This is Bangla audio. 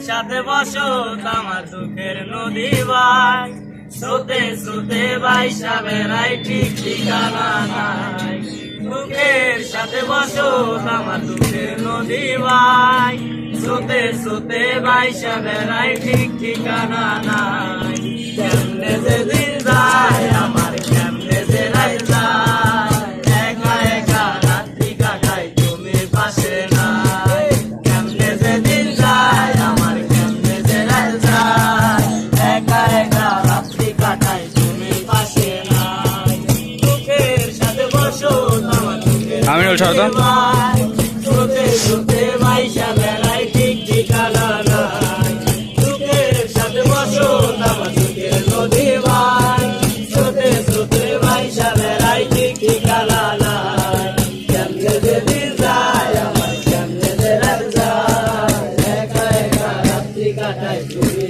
সাথে বসত আমার দুঃখের নদী ভাই, স্রোতে স্রোতে বাইসা বেড়াই ঠিক ঠিকানা নাই। দুঃখের সাথে বসত আমার দুঃখের নদী ভাই, স্রোতে স্রোতে বাইসা বেড়াই ঠিক ঠিকানা নাই। কেমনে যে দিন যায় আমার, কেমনে যে রাত যায়, একা একা রাত্রি কাটাই তুমি পাশে নাই। কেমনে যে দিন যায় আমার, কেমনে যে রাত যায়, একা একা রাত্রি কাটাই তুমি পাশে নাই। দুঃখের সাথে বসো আমার দুঃখের ভাই, স্রোতে স্রোতে বাইসা বেড়াই ঠিক ঠিকানা নাই। দুঃখের সাথে বসো আমার দুঃখের নদী ভাই, স্রোতে স্রোতে বাইসা বেড়াই ঠিক ঠিকানা নাই। কেমনে যে দিন যায় আমার, কেমনে যে রাত যায়, একা একা রাত্রি কাটাই তুমি